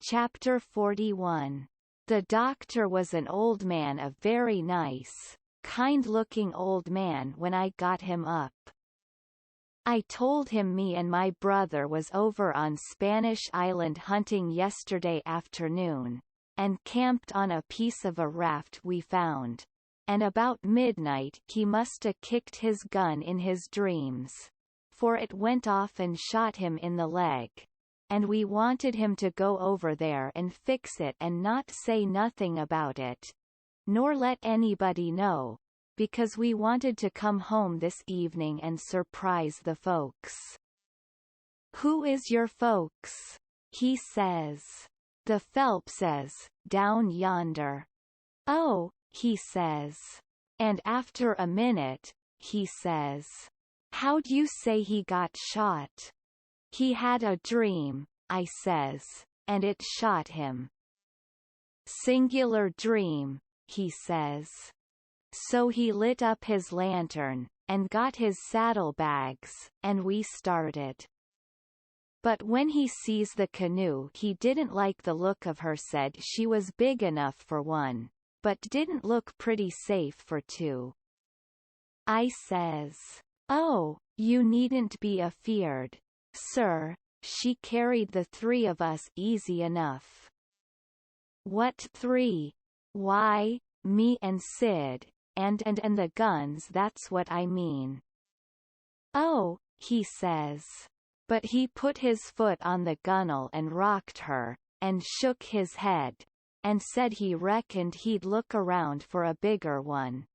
Chapter 41. The doctor was an old man, a very nice, kind-looking old man when I got him up. I told him me and my brother was over on Spanish Island hunting yesterday afternoon, and camped on a piece of a raft we found, and about midnight he musta kicked his gun in his dreams, for it went off and shot him in the leg. And we wanted him to go over there and fix it and not say nothing about it, nor let anybody know, because we wanted to come home this evening and surprise the folks. "Who is your folks?" he says. "The Phelpses, down yonder." "Oh," he says. And after a minute, he says, "How'd you say he got shot?" "He had a dream," I says, "and it shot him." "Singular dream," he says. So he lit up his lantern, and got his saddlebags, and we started. But when he sees the canoe he didn't like the look of her, said she was big enough for one, but didn't look pretty safe for two. I says, "Oh, you needn't be afeard, sir, she carried the three of us easy enough." "What three?" "Why, me and Sid, and the guns, that's what I mean." "Oh," he says. But he put his foot on the gunwale and rocked her, and shook his head, and said he reckoned he'd look around for a bigger one.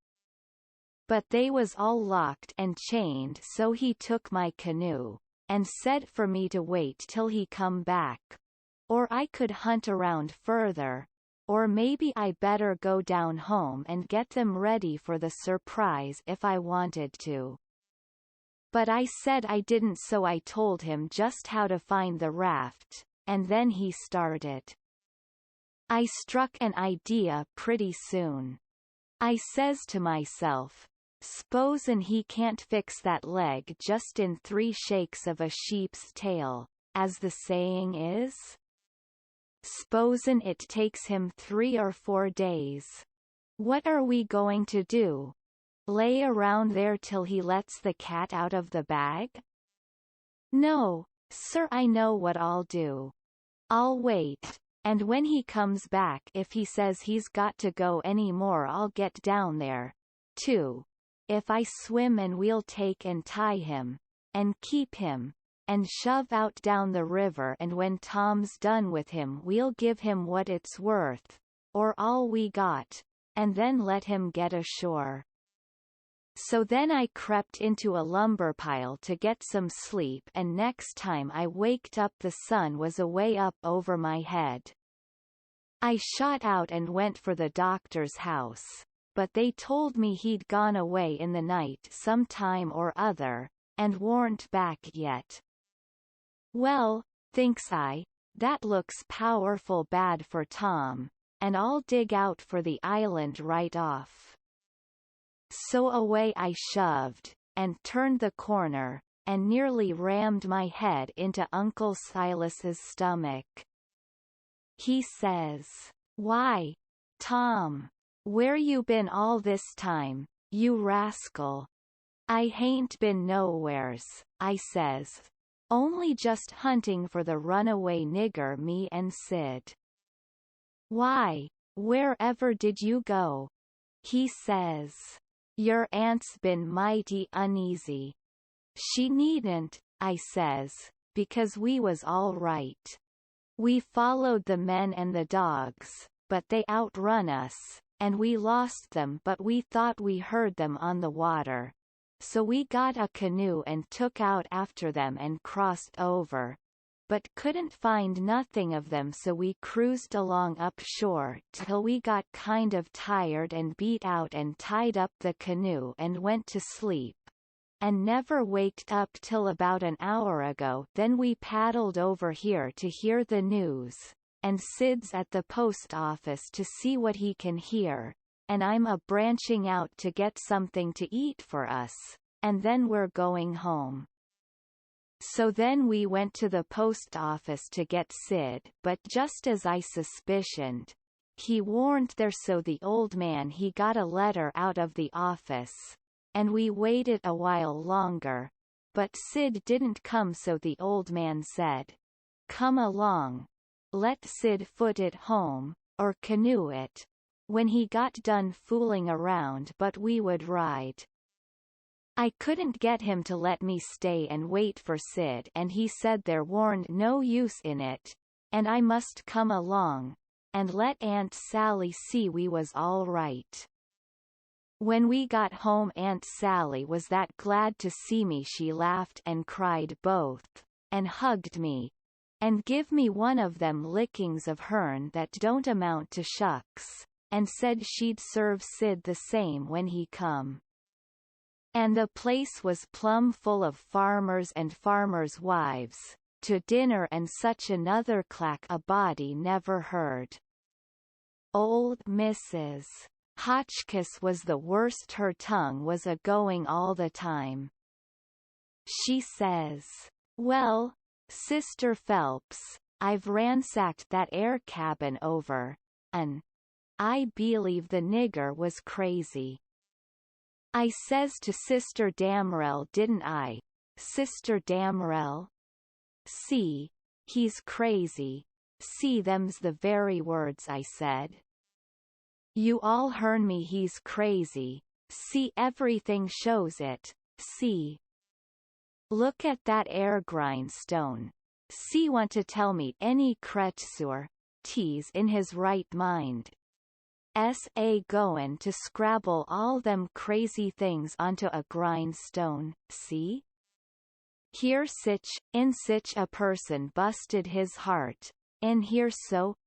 But they was all locked and chained, so he took my canoe, and said for me to wait till he come back, or I could hunt around further, or maybe I better go down home and get them ready for the surprise if I wanted to. But I said I didn't, so I told him just how to find the raft, and then he started. I struck an idea pretty soon. I says to myself, "S'posen he can't fix that leg just in 3 shakes of a sheep's tail, as the saying is? S'posen it takes him 3 or 4 days. What are we going to do? Lay around there till he lets the cat out of the bag? No, sir, I know what I'll do. I'll wait, and when he comes back, if he says he's got to go any more, I'll get down there, too. If I swim, and we'll take and tie him, and keep him, and shove out down the river, and when Tom's done with him we'll give him what it's worth, or all we got, and then let him get ashore." So then I crept into a lumber pile to get some sleep, and next time I waked up the sun was away up over my head. I shot out and went for the doctor's house, but they told me he'd gone away in the night some time or other, and warn't back yet. Well, thinks I, that looks powerful bad for Tom, and I'll dig out for the island right off. So away I shoved, and turned the corner, and nearly rammed my head into Uncle Silas's stomach. He says, "Why, Tom, where you been all this time, you rascal?" "I hain't been nowheres," I says. "Only just hunting for the runaway nigger, me and Sid." "Why, wherever did you go?" he says. "Your aunt's been mighty uneasy." "She needn't," I says, "because we was all right. We followed the men and the dogs, but they outrun us, and we lost them, but we thought we heard them on the water. So we got a canoe and took out after them and crossed over, but couldn't find nothing of them, so we cruised along up shore till we got kind of tired and beat out and tied up the canoe and went to sleep, and never waked up till about an hour ago. Then we paddled over here to hear the news, and Sid's at the post office to see what he can hear, and I'm branching out to get something to eat for us, and then we're going home." So then we went to the post office to get Sid, but just as I suspicioned, he warn't there, so the old man he got a letter out of the office, and we waited a while longer, but Sid didn't come, so the old man said, "Come along. Let Sid foot it home, or canoe it," when he got done fooling around, but we would ride. I couldn't get him to let me stay and wait for Sid, and he said there warn't no use in it, and I must come along, and let Aunt Sally see we was all right. When we got home, Aunt Sally was that glad to see me, she laughed and cried both, and hugged me, and give me one of them lickings of hern that don't amount to shucks, and said she'd serve Sid the same when he come. And the place was plumb full of farmers and farmers' wives, to dinner and such another clack a body never heard. Old Mrs. Hotchkiss was the worst, her tongue was a-going all the time. She says, "Well, Sister Phelps, I've ransacked that air cabin over, and I believe the nigger was crazy." I says to Sister Damrell, "Didn't I, Sister Damrell?" "See, he's crazy. See, them's the very words I said." "You all hearn me, he's crazy. See, everything shows it. See. Look at that air grindstone. See, want to tell me any creature, tease in his right mind, S.A. goin' to scrabble all them crazy things onto a grindstone, see? Here in sich a person busted his heart, in here so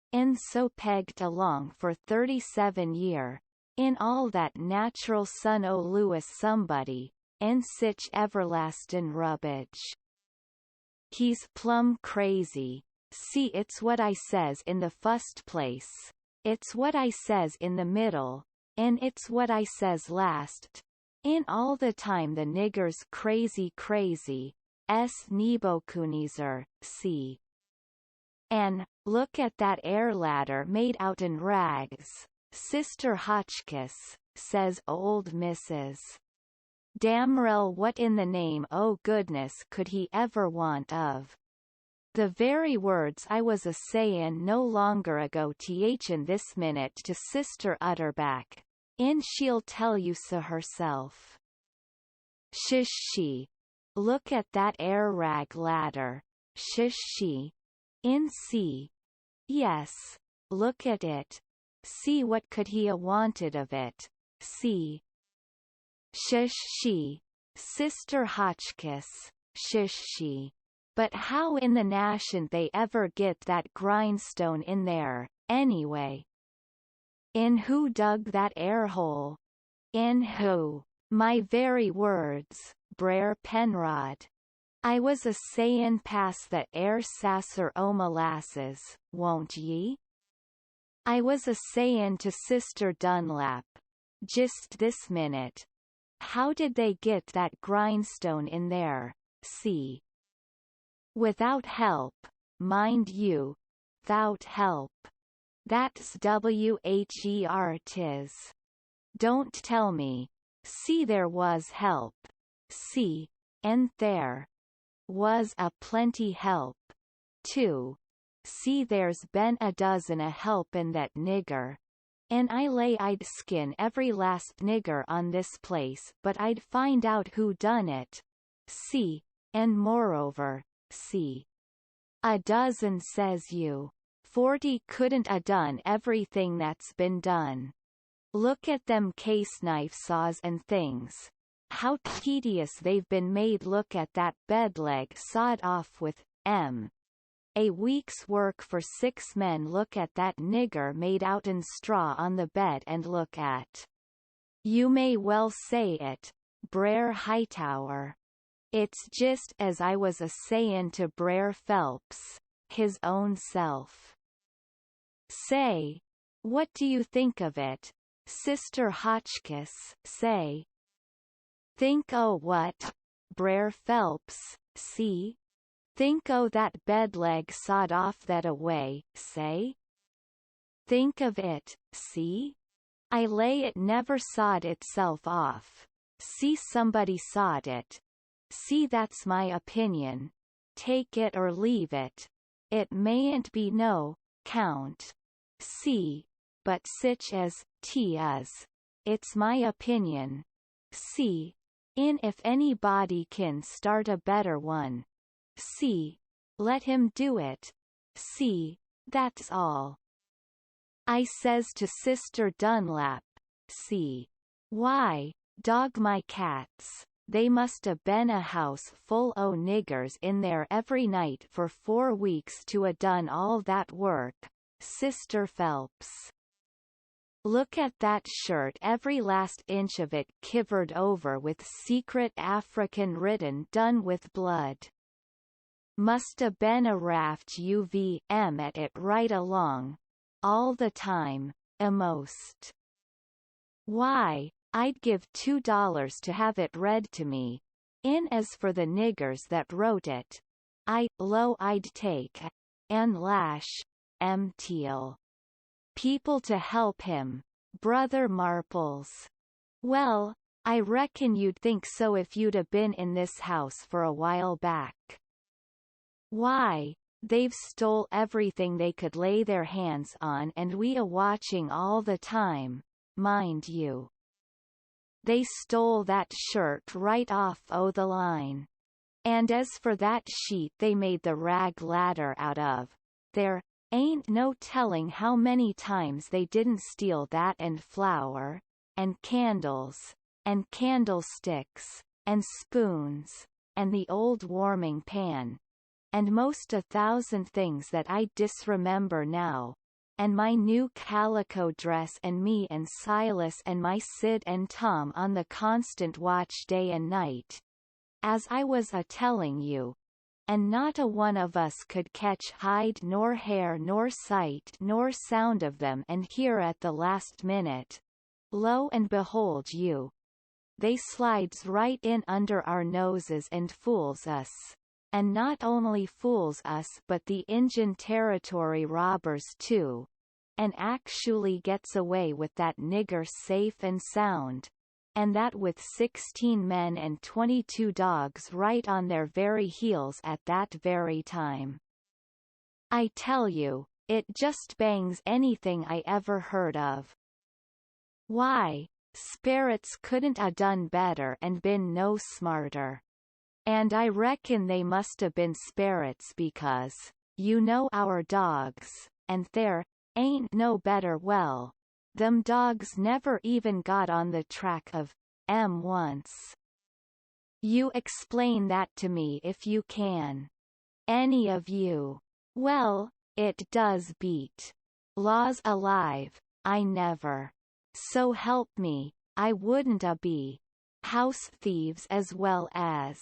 pegged along for 37 year, in all that natural son o' Louis somebody, in sich everlastin' rubbage. He's plumb crazy. See, it's what I says in the fust place. It's what I says in the middle, and it's what I says last. In all the time the nigger's crazy crazy, Nebuchadnezzar, see. An' look at that air ladder made outen rags, Sister Hotchkiss," says old Mrs. Damrell. "What in the name o' goodness could he ever want of?" The very words I was a-sayin' no longer ago thin this minute to Sister Utterback. In she'll tell you so herself. Shish she. Look at that air rag ladder. Shish she. In see. Yes. Look at it. See, what could he a-wanted of it? See. Shish she. Sister Hotchkiss. Shish she. But how in the nation they ever get that grindstone in there, anyway? In who dug that air hole? In who? My very words, Brer Penrod. I was a-sayin' pass that air sasser o' molasses, won't ye? I was a-sayin' to Sister Dunlap, just this minute. How did they get that grindstone in there, see? Without help, mind you, 'thout help. That's WHER 'tis. Don't tell me. See, there was help. See, and there was a plenty help, too. See, there's been a dozen a helpin' that nigger. And I lay I'd skin every last nigger on this place, but I'd find out who done it. See, and moreover, see. A dozen, says you. 40 couldn't a done everything that's been done. Look at them case knife saws and things. How tedious they've been made. Look at that bed leg sawed off with a week's work for 6 men. Look at that nigger made outen straw on the bed, and look at. You may well say it, Brer Hightower. It's just as I was a-sayin' to Brer Phelps, his own self. Say, what do you think of it, Sister Hotchkiss? Say. Think o' what, Brer Phelps, see? Think o' that bed leg sawed off that away, say? Think of it, see? I lay it never sawed itself off. See somebody sawed it. See that's my opinion. Take it or leave it. It mayn't be no count. See, but sich as 'tis. It's my opinion. See, in if anybody kin start a better one. See, let him do it. See, that's all. I says to Sister Dunlap, see. Why, dog my cats, they must a been a house full o' niggers in there every night for 4 weeks to a done all that work, Sister Phelps. Look at that shirt, every last inch of it kivered over with secret African written done with blood. Must a been a raft UVM at it right along. All the time, a'most. Why, I'd give $2 to have it read to me. In as for the niggers that wrote it, I'd take, an lash, teal. People to help him, Brother Marples. Well, I reckon you'd think so if you'd a been in this house for a while back. Why, they've stole everything they could lay their hands on and we a watching all the time, mind you. They stole that shirt right off o' the line. And as for that sheet they made the rag ladder out of, there ain't no telling how many times they didn't steal that, and flour, and candles, and candlesticks, and spoons, and the old warming pan, and most 1,000 things that I disremember now, and my new calico dress, and me and Silas and my Sid and Tom on the constant watch day and night, as I was a-telling you, and not a one of us could catch hide nor hair nor sight nor sound of them, and here at the last minute, lo and behold you, they slides right in under our noses and fools us. And not only fools us but the Injun Territory robbers too, and actually gets away with that nigger safe and sound, and that with 16 men and 22 dogs right on their very heels at that very time. I tell you, it just bangs anything I ever heard of. Why, spirits couldn't a done better and been no smarter. And I reckon they must have been spirits because, you know our dogs, and there ain't no better. Well, them dogs never even got on the track of once. You explain that to me if you can. Any of you. Well, it does beat. Laws alive, I never. So help me, I wouldn't a be house thieves as well as.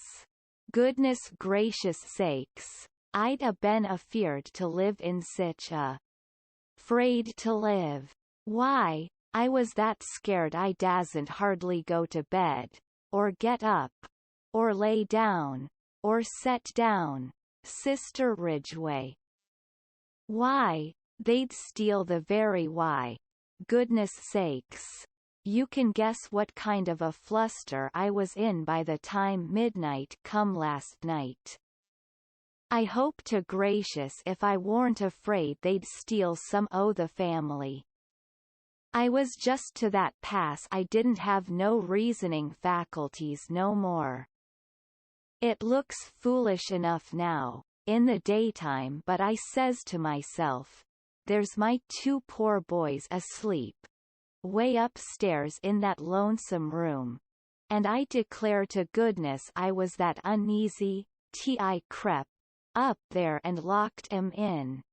Goodness gracious sakes, I'd a been afeard to live in sich a. 'Fraid to live. Why, I was that scared I dasn't hardly go to bed, or get up, or lay down, or set down, Sister Ridgway. Why, they'd steal the very why. Goodness sakes. You can guess what kind of a fluster I was in by the time midnight come last night. I hope to gracious if I warn't afraid they'd steal some o' the family. I was just to that pass I didn't have no reasoning faculties no more. It looks foolish enough now, in the daytime, but I says to myself, there's my 2 poor boys asleep, way upstairs in that lonesome room, and I declare to goodness I was that uneasy, I crept up there and locked 'em in.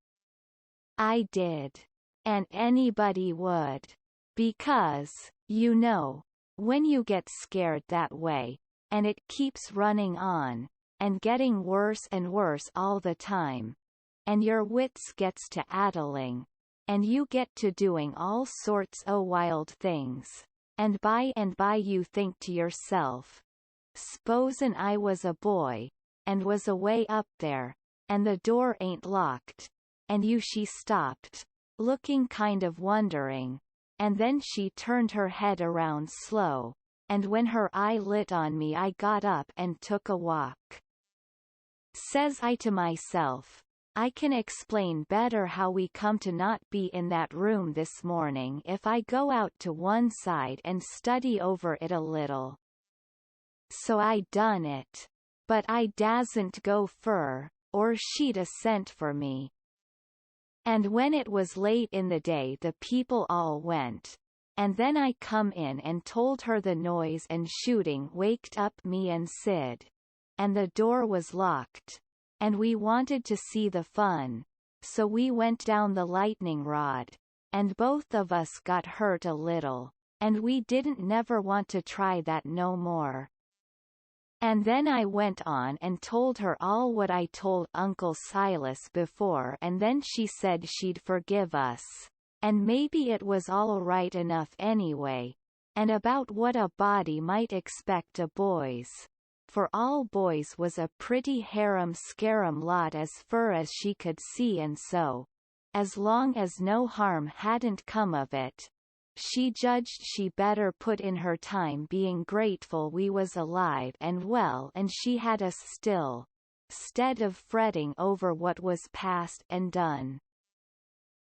I did. And anybody would. Because, you know, when you get scared that way, and it keeps running on, and getting worse and worse all the time, and your wits gets to addling, and you get to doing all sorts o' wild things, and by you think to yourself, "S'posen I was a boy, and was away up there, and the door ain't locked, and she stopped, looking kind of wondering, and then she turned her head around slow, and when her eye lit on me I got up and took a walk. Says I to myself, I can explain better how we come to not be in that room this morning if I go out to one side and study over it a little. So I done it. But I dasn't go fur, or she'd a sent for me. And when it was late in the day the people all went, and then I come in and told her the noise and shooting waked up me and Sid, and the door was locked, and we wanted to see the fun, so we went down the lightning rod, and both of us got hurt a little, and we didn't never want to try that no more. And then I went on and told her all what I told Uncle Silas before, and then she said she'd forgive us, and maybe it was all right enough anyway, and about what a body might expect o' boys, for all boys was a pretty harum-scarum lot as fur as she could see, and so, as long as no harm hadn't come of it, she judged she better put in her time being grateful we was alive and well and she had us still, 'stead of fretting over what was past and done.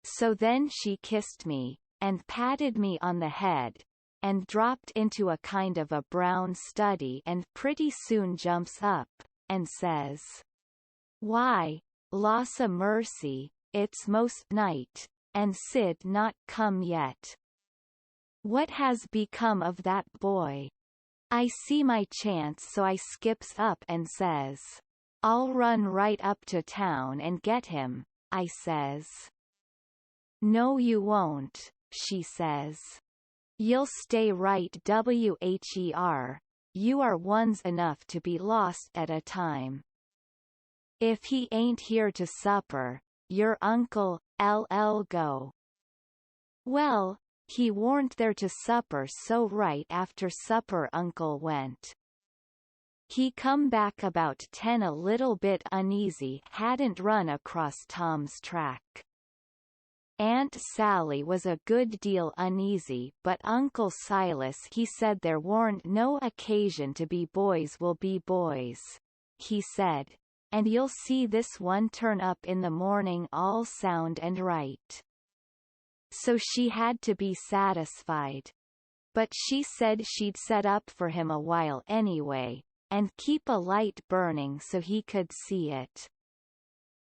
So then she kissed me, and patted me on the head, and dropped into a kind of a brown study and pretty soon jumps up, and says, "Why, loss o' mercy, it's most night, and Sid not come yet. What has become of that boy?" I see my chance, so I skips up and says, "I'll run right up to town and get him," I says. "No you won't," she says. "You'll stay right wher, you are ones enough to be lost at a time. If he ain't here to supper, your uncle, LL go." Well, he warn't there to supper, so right after supper Uncle went. He come back about 10 a little bit uneasy, hadn't run across Tom's track. Aunt Sally was a good deal uneasy, but Uncle Silas he said there warn't no occasion to be, boys will be boys, he said, and you'll see this one turn up in the morning all sound and right. So she had to be satisfied. But she said she'd set up for him a while anyway, and keep a light burning so he could see it.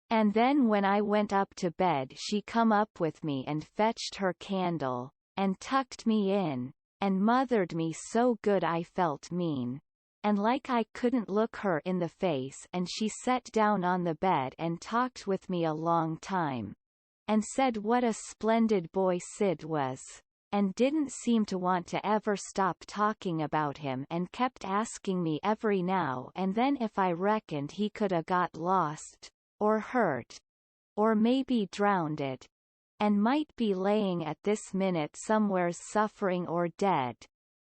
And then when I went up to bed she come up with me and fetched her candle, and tucked me in, and mothered me so good I felt mean, and like I couldn't look her in the face, and she sat down on the bed and talked with me a long time, and said what a splendid boy Sid was, and didn't seem to want to ever stop talking about him, and kept asking me every now and then if I reckoned he could a got lost, or hurt, or maybe drownded, and might be laying at this minute somewheres suffering or dead,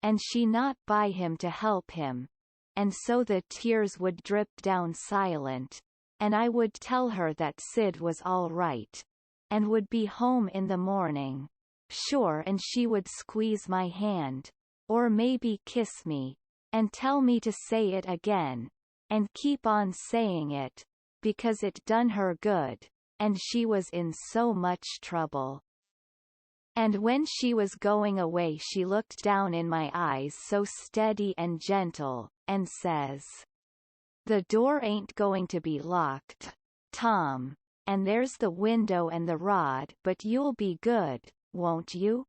and she not by him to help him, and so the tears would drip down silent, and I would tell her that Sid was all right, and would be home in the morning, sure, and she would squeeze my hand, or maybe kiss me, and tell me to say it again, and keep on saying it, because it done her good, and she was in so much trouble. And when she was going away she looked down in my eyes so steady and gentle, and says, "The door ain't going to be locked, Tom, and there's the window and the rod, but you'll be good, won't you?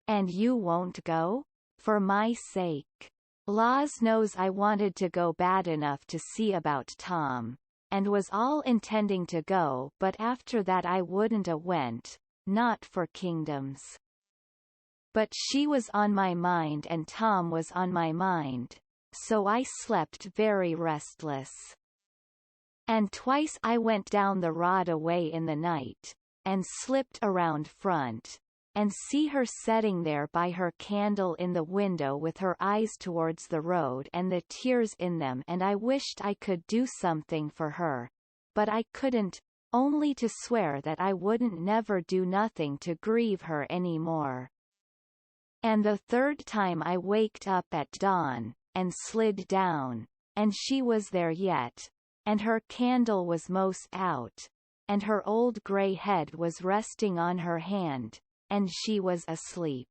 And you won't go? For my sake." Laws knows I wanted to go bad enough to see about Tom, and was all intending to go, but after that I wouldn't a went, not for kingdoms. But she was on my mind and Tom was on my mind, so I slept very restless. And twice I went down the rod away in the night, and slipped around front, and see her setting there by her candle in the window with her eyes towards the road and the tears in them, and I wished I could do something for her. But I couldn't, only to swear that I wouldn't never do nothing to grieve her any more. And the third time I waked up at dawn, and slid down, and she was there yet, and her candle was most out, and her old grey head was resting on her hand, and she was asleep.